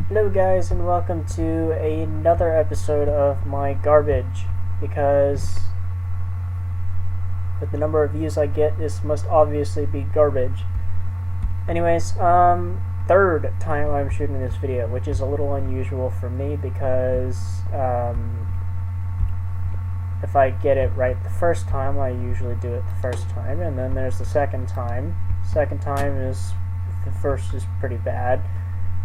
Hello guys and welcome to another episode of my garbage, because with the number of views I get, this must obviously be garbage. Anyways, third time I'm shooting this video, which is a little unusual for me because if I get it right the first time, I usually do it the first time, and then there's the second time. Second time is, the first is pretty bad.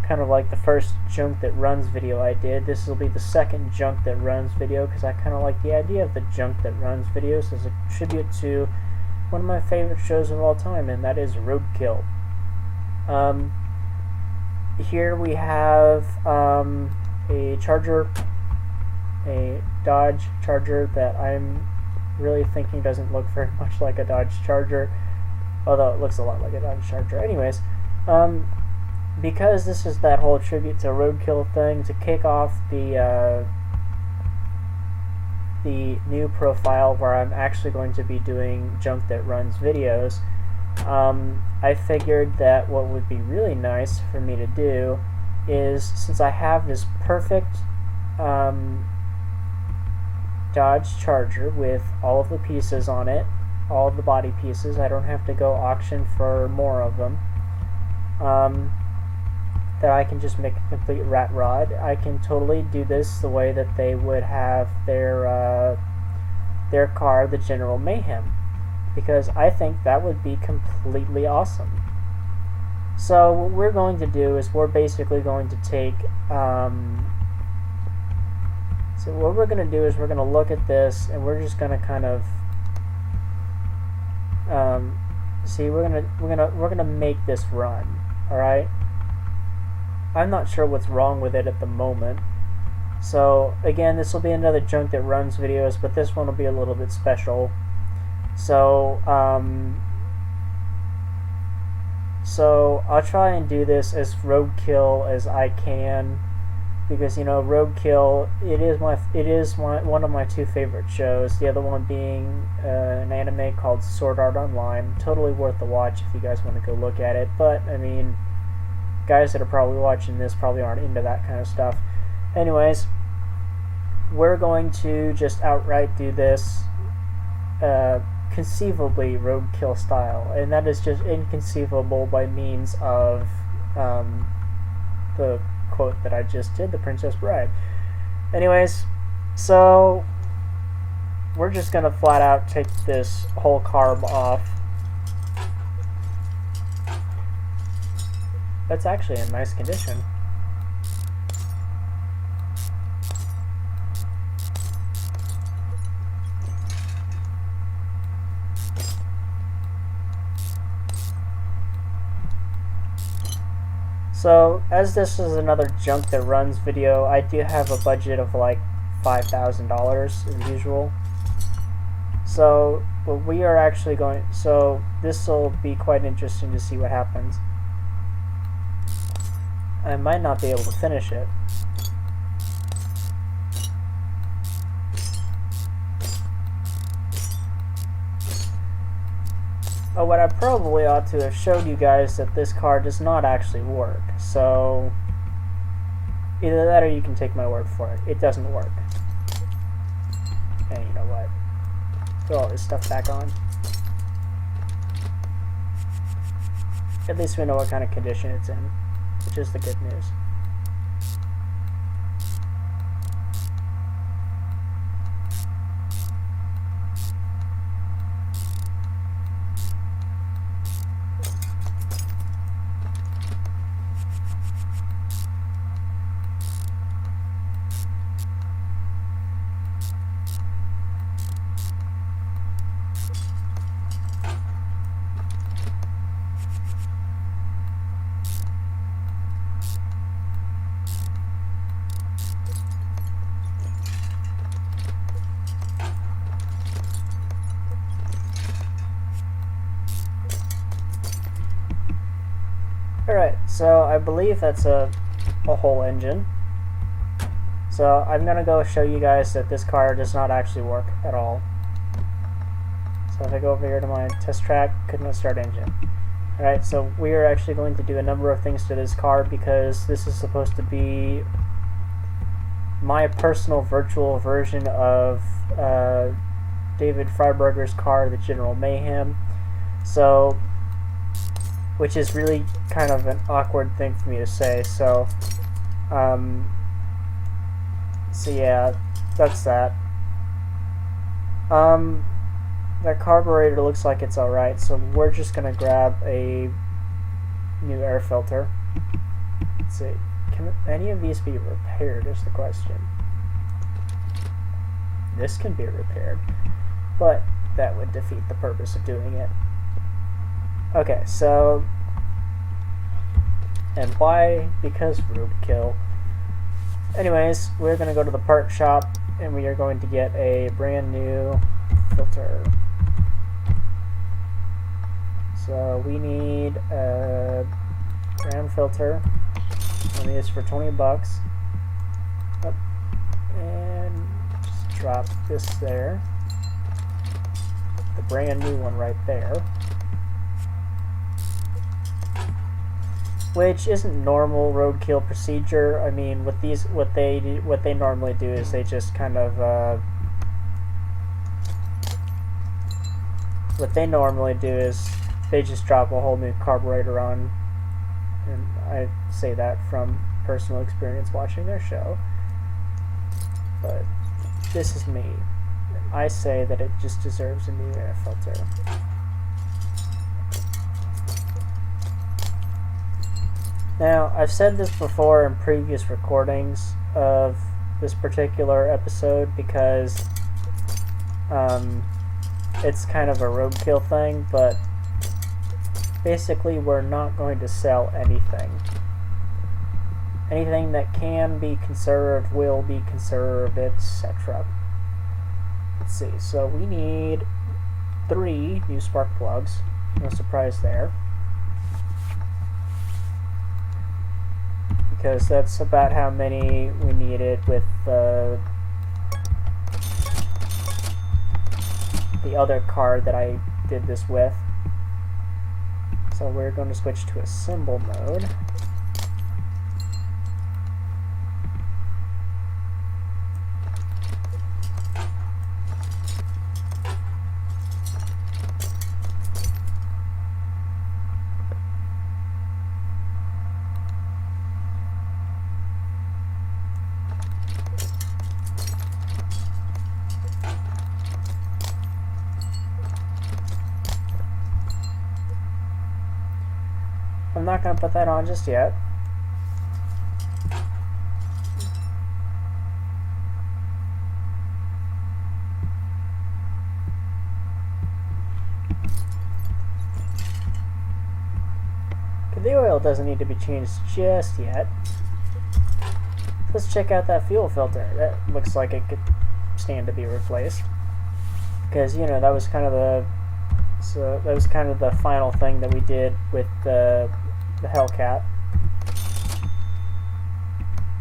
Kind of like the first junk that runs video I did. This will be the second junk that runs video because I kind of like the idea of the junk that runs videos as a tribute to one of my favorite shows of all time, and that is Roadkill. Here we have a Charger, a Dodge Charger that I'm really thinking doesn't look very much like a Dodge Charger, although it looks a lot like a Dodge Charger. Anyways, because this is that whole tribute to Roadkill thing, to kick off the new profile where I'm actually going to be doing junk that runs videos, I figured that what would be really nice for me to do is, since I have this perfect Dodge Charger with all of the pieces on it, all of the body pieces, I don't have to go auction for more of them, that I can just make a complete rat rod. I can totally do this the way that they would have their car, the General Mayhem, because I think that would be completely awesome. So what we're going to do is we're basically going to take so what we're going to do is we're going to look at this and we're just going to kind of see, we're going to make this run. All right, I'm not sure what's wrong with it at the moment. So again, this will be another junk that runs videos, but this one will be a little bit special. So I'll try and do this as roadkill as I can, because you know, Roadkill, it is one of my two favorite shows. The other one being an anime called Sword Art Online. Totally worth the watch if you guys want to go look at it. But I mean, guys that are probably watching this probably aren't into that kind of stuff. Anyways, we're going to just outright do this conceivably Roadkill style, and that is just inconceivable by means of the quote that I just did, The Princess Bride. Anyways, so we're just gonna flat out take this whole carb off. That's actually in nice condition. So, as this is another junk that runs video, I do have a budget of like $5,000 as usual. So, what we are actually going, so this will be quite interesting to see what happens. I might not be able to finish it. Oh, what I probably ought to have showed you guys that this car does not actually work. So, either that or you can take my word for it. It doesn't work. And you know what? Throw all this stuff back on. At least we know what kind of condition it's in, which is the good news. Alright, so I believe that's a whole engine. So I'm going to go show you guys that this car does not actually work at all. So if I go over here to my test track, could not start engine. Alright, so we are actually going to do a number of things to this car because this is supposed to be my personal virtual version of David Freiburger's car, the General Mayhem. So, which is really kind of an awkward thing for me to say. So yeah, that's that. That carburetor looks like it's alright, so we're just gonna grab a new air filter. Let's see, can any of these be repaired is the question. This can be repaired, but that would defeat the purpose of doing it. Okay, so, and why? Because roadkill. Anyways, we're gonna go to the part shop and we are going to get a brand new filter. So we need a round filter. One of these for 20 bucks. Up. And just drop this there. The brand new one right there. Which isn't normal roadkill procedure. I mean, with these, what they normally do is they just kind of what they normally do is they just drop a whole new carburetor on, and I say that from personal experience watching their show. But this is me. I say that it just deserves a new air filter. Now, I've said this before in previous recordings of this particular episode because it's kind of a roadkill thing, but basically we're not going to sell anything. Anything that can be conserved will be conserved, etc. Let's see, so we need 3 new spark plugs. No surprise there. Because that's about how many we needed with the other car that I did this with. So we're going to switch to assemble mode. I'm not going to put that on just yet. The oil doesn't need to be changed just yet. Let's check out that fuel filter. That looks like it could stand to be replaced. Because, you know, that was kind of the final thing that we did with the Hellcat.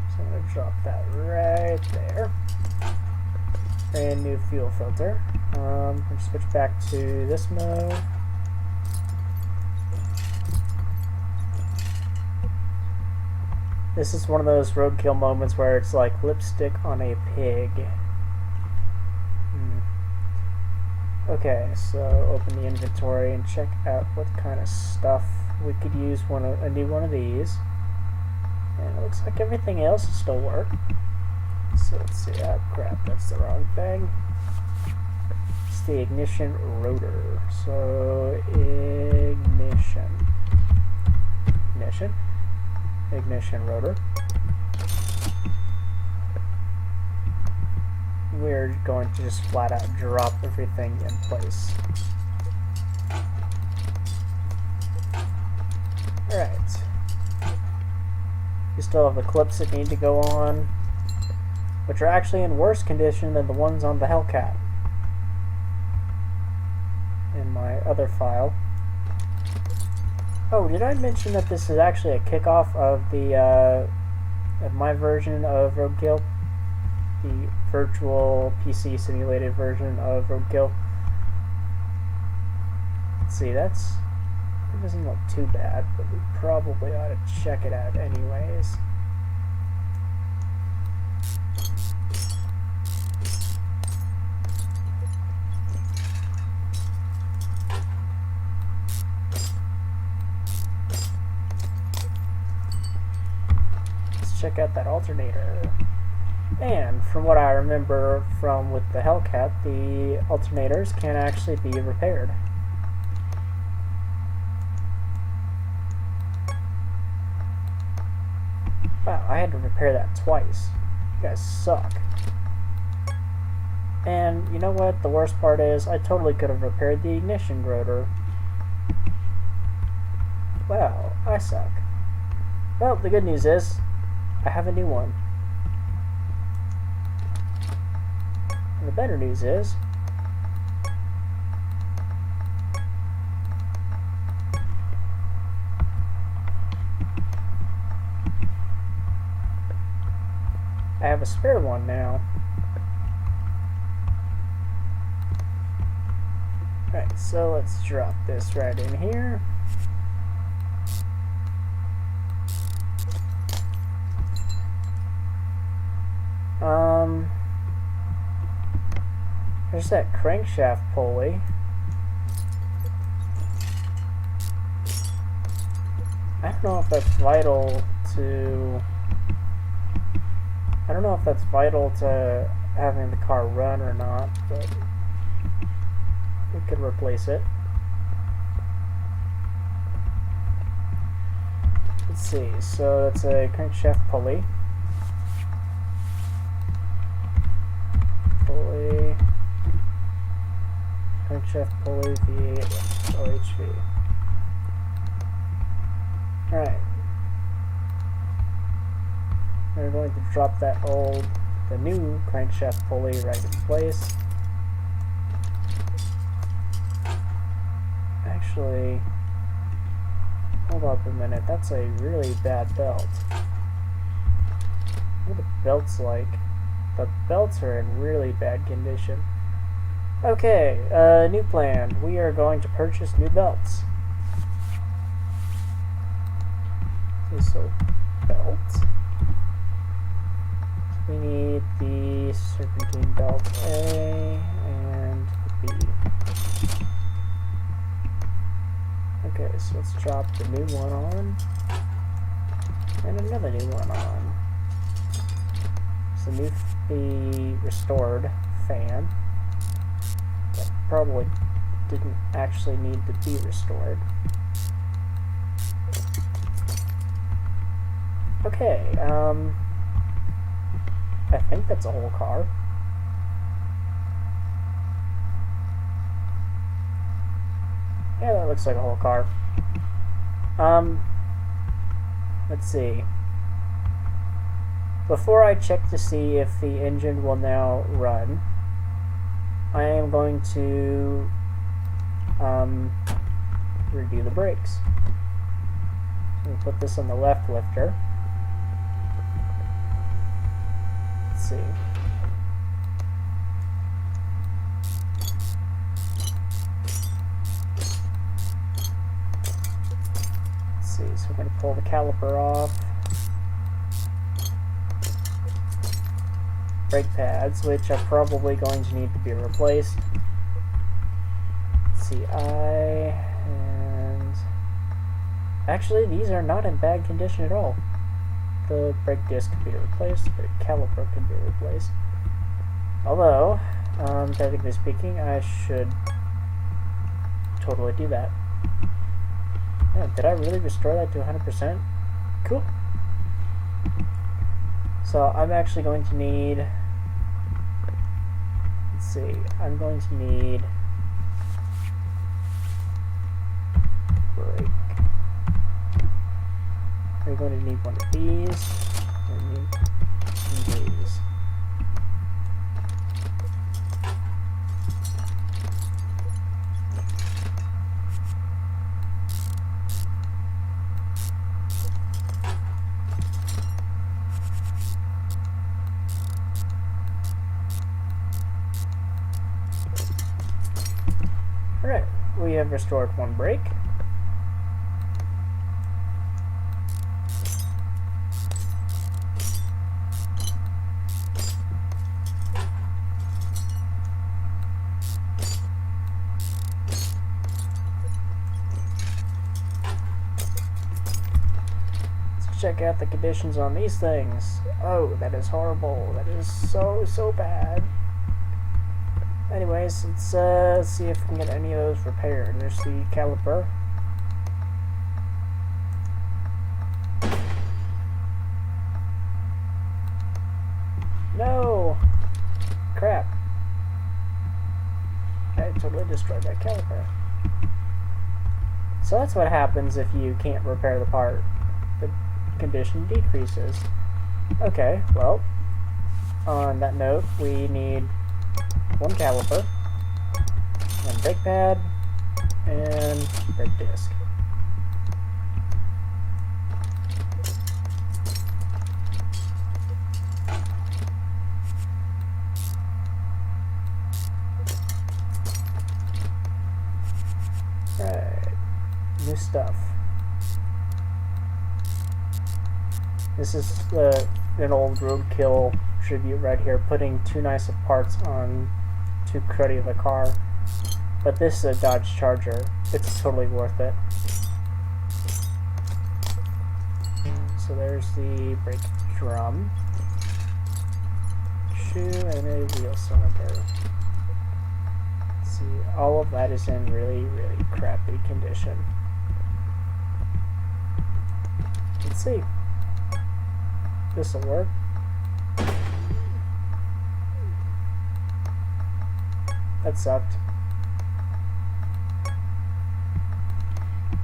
So I'm going to drop that right there. Brand new fuel filter. I'll switch back to this mode. This is one of those roadkill moments where it's like lipstick on a pig. Okay, so open the inventory and check out what kind of stuff we could use a new one of these. And it looks like everything else will still work. So let's see. Oh crap, that's the wrong thing. It's the ignition rotor. So ignition rotor. We're going to just flat out drop everything in place. Alright. You still have the clips that need to go on, which are actually in worse condition than the ones on the Hellcat in my other file. Oh, did I mention that this is actually a kickoff of the of my version of Roadkill? The virtual PC simulated version of Roadkill. Let's see, that's It doesn't look too bad, but we probably ought to check it out anyways. Let's check out that alternator. And from what I remember from with the Hellcat, the alternators can actually be repaired. Wow, I had to repair that twice. You guys suck. And you know what? The worst part is, I totally could have repaired the ignition rotor. Wow, I suck. Well, the good news is, I have a new one. And the better news is, I have a spare one now. Alright, so let's drop this right in here. There's that crankshaft pulley. I don't know if that's vital to... I don't know if that's vital to having the car run or not, but we could replace it. Let's see, so that's a crankshaft pulley. Crankshaft pulley V8 OHV. Alright. We're going to drop the new crankshaft pulley right in place. Actually, hold up a minute, that's a really bad belt. What are the belts like? The belts are in really bad condition. Okay, new plan. We are going to purchase new belts. So, belts. We need the serpentine belt A and the B. Okay, so let's drop the new one on. And another new one on. So the restored fan. That probably didn't actually need to be restored. Okay, I think that's a whole car. Yeah, that looks like a whole car. Let's see. Before I check to see if the engine will now run, I am going to redo the brakes. So we'll put this on the left lifter. Let's see. Let's see, so we're going to pull the caliper off. Brake pads, which are probably going to need to be replaced. Let's see, and actually these are not in bad condition at all. The brake disc can be replaced, the caliper can be replaced. Although, technically speaking, I should totally do that. Yeah, did I really restore that to 100%? Cool. So I'm actually going to need, let's see, I'm going to need brake. We're going to need one of these, and these. Alright, we have restored one brake. let's check out the conditions on these things. Oh, that is horrible. That is so bad. Anyways, let's see if we can get any of those repaired. There's the caliper. No! Crap. I totally destroyed that caliper. So that's what happens if you can't repair the part. The condition decreases. Okay, well, on that note, we need one caliper, one brake pad, and brake disc. Right, new stuff. This is an old Roadkill tribute right here, putting too nice of parts on too cruddy of a car. But this is a Dodge Charger. It's totally worth it. So there's the brake drum, shoe, and a wheel cylinder. See, all of that is in really crappy condition. Let's see. This'll work. That sucked.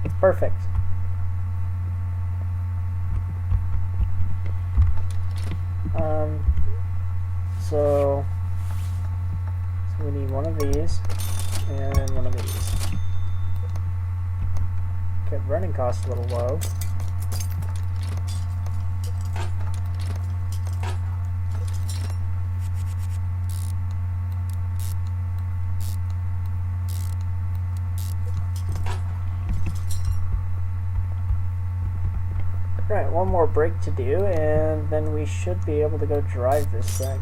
It's perfect. So we need one of these and one of these. Kept running costs a little low. Right, one more break to do, and then we should be able to go drive this thing.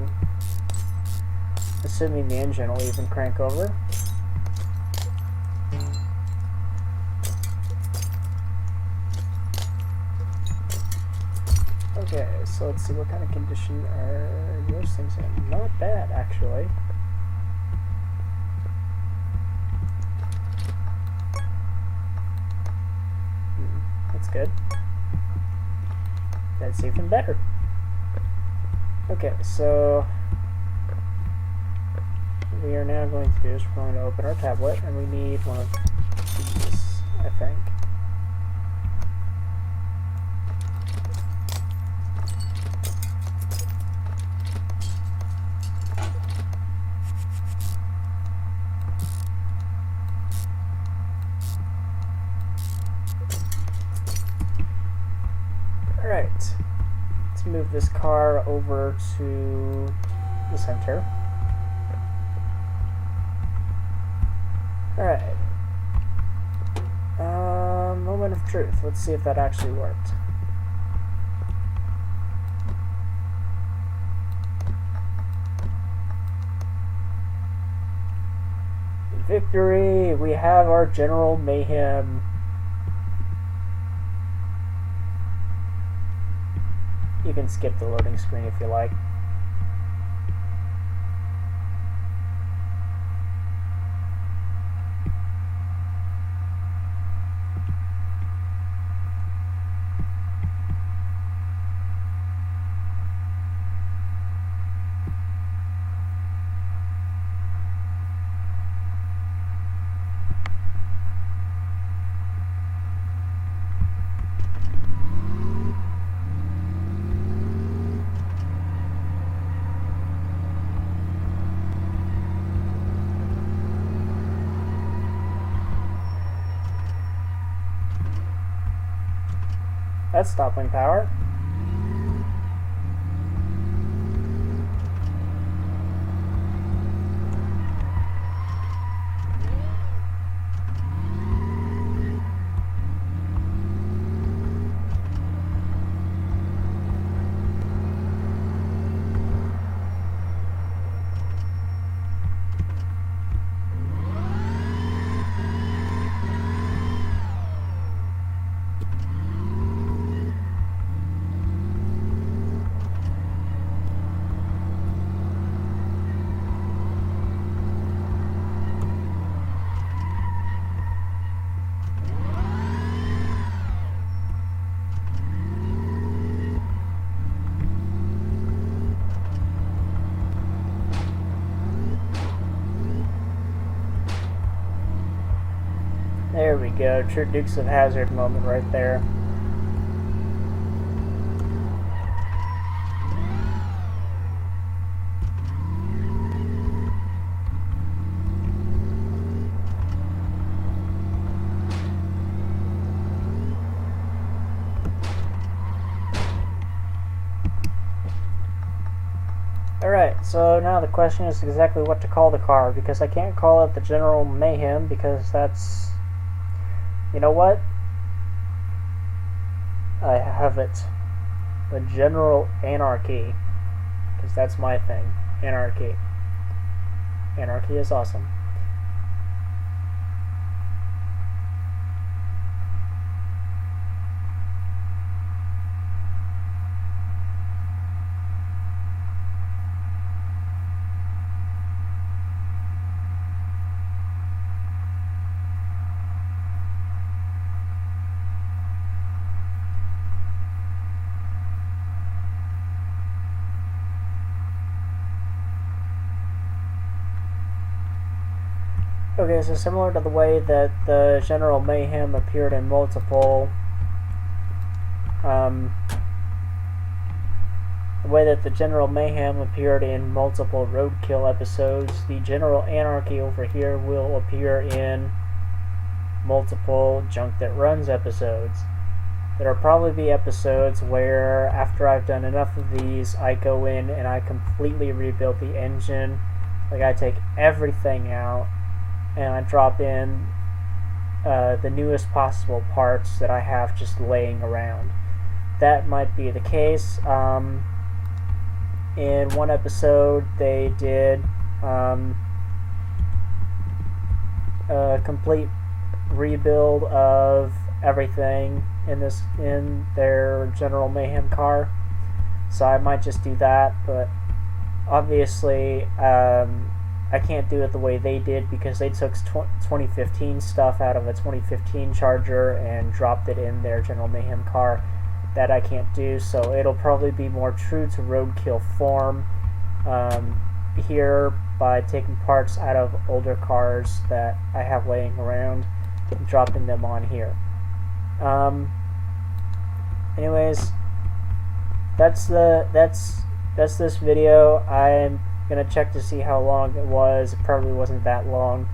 Assuming the engine will even crank over. Okay, so let's see what kind of condition are those things in. Not bad, actually. That's good. That's even better. Okay, so what we are now going to do is we're going to open our tablet, and we need one of these, I think. Alright, let's move this car over to the center. Alright. Moment of truth. Let's see if that actually worked. Victory! We have our General Mayhem. You can skip the loading screen if you like. That's stopping power. There we go. True Dukes of Hazzard moment right there. Alright, so now the question is exactly what to call the car, because I can't call it the General Mayhem, because that's... You know what? I have it. The General Anarchy. Because that's my thing. Anarchy. Anarchy is awesome. Okay, so similar to the way that the General Mayhem appeared in multiple, the way that the General Mayhem appeared in multiple Roadkill episodes, the General Anarchy over here will appear in multiple Junk That Runs episodes. There'll probably be episodes where, after I've done enough of these, I go in and I completely rebuild the engine. Like, I take everything out, and I drop in the newest possible parts that I have just laying around. That might be the case. In one episode, they did a complete rebuild of everything in their General Mayhem car. So I might just do that, but obviously I can't do it the way they did, because they took 2015 stuff out of a 2015 Charger and dropped it in their General Mayhem car. That I can't do, so it'll probably be more true to Roadkill form here, by taking parts out of older cars that I have laying around and dropping them on here. Anyways, that's this video. I'm gonna check to see how long it was. It probably wasn't that long.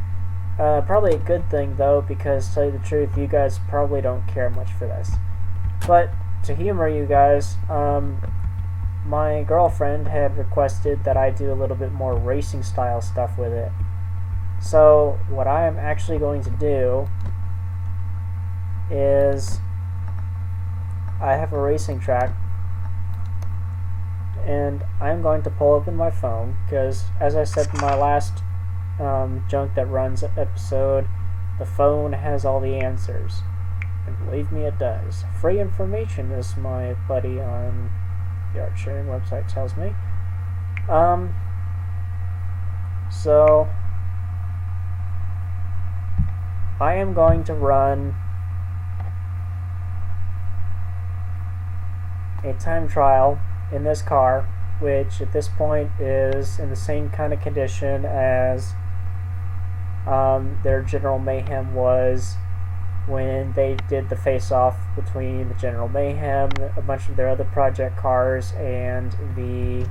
Probably a good thing though, because to tell you the truth, you guys probably don't care much for this. But to humor you guys, my girlfriend had requested that I do a little bit more racing style stuff with it. So what I am actually going to do is, I have a racing track, and I'm going to pull open my phone, because as I said in my last Junk That Runs episode, the phone has all the answers. And believe me, it does. Free information, as my buddy on the art sharing website tells me. So I am going to run a time trial in this car, which at this point is in the same kind of condition as their General Mayhem was when they did the face-off between the General Mayhem, a bunch of their other project cars, and the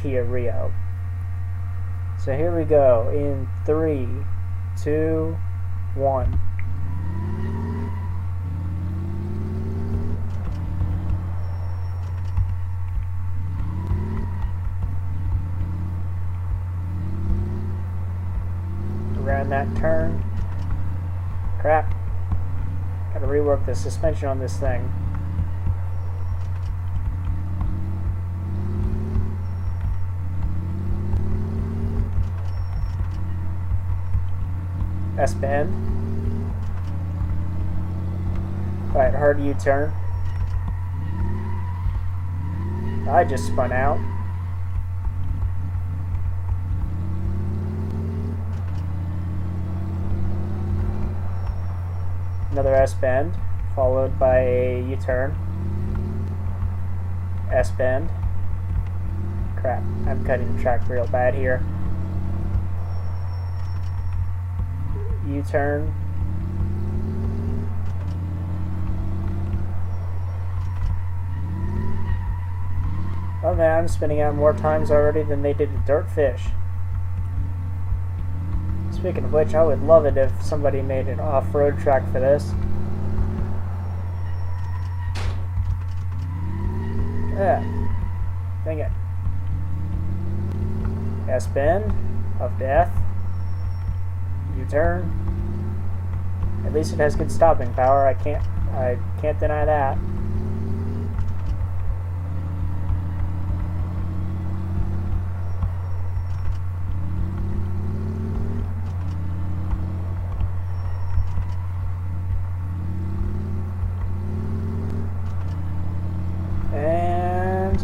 Kia Rio. So here we go in 3, 2, 1. Around that turn. Crap. Gotta rework the suspension on this thing. S-bend. Alright, hard U-turn. I just spun out. Another S-bend, followed by a U-turn. S-bend. Crap, I'm cutting the track real bad here. U-turn. Oh man, I'm spinning out more times already than they did with Dirtfish. Speaking of which, I would love it if somebody made an off-road track for this. Yeah. Dang it. S-bend of death. U-turn. At least it has good stopping power. I can't deny that. And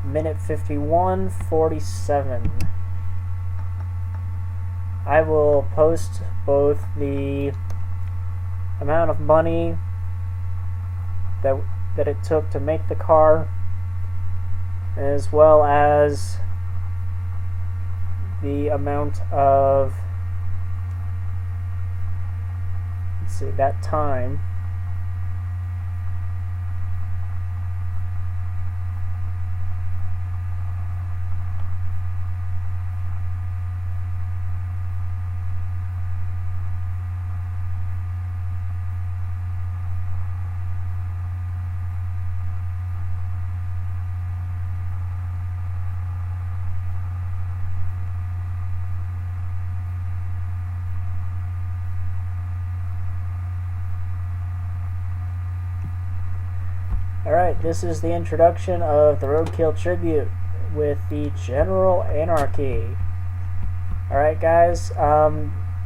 minute 51:47. I will post both the amount of money that it took to make the car, as well as the amount of, let's see, that time. Alright, this is the introduction of the Roadkill tribute with the General Anarchy. Alright guys,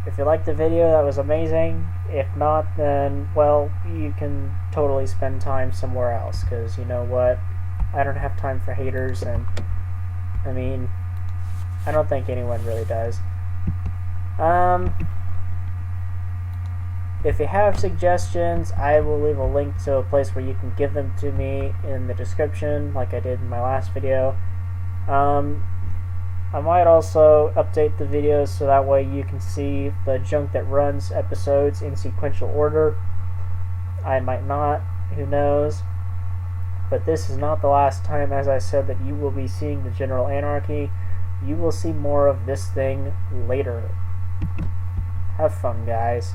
if you liked the video, that was amazing. If not, then, well, you can totally spend time somewhere else, because you know what? I don't have time for haters, and I mean, I don't think anyone really does. If you have suggestions, I will leave a link to a place where you can give them to me in the description, like I did in my last video. I might also update the videos so that way you can see the Junk That Runs episodes in sequential order. I might not, who knows. But this is not the last time, as I said, that you will be seeing the General Anarchy. You will see more of this thing later. Have fun, guys.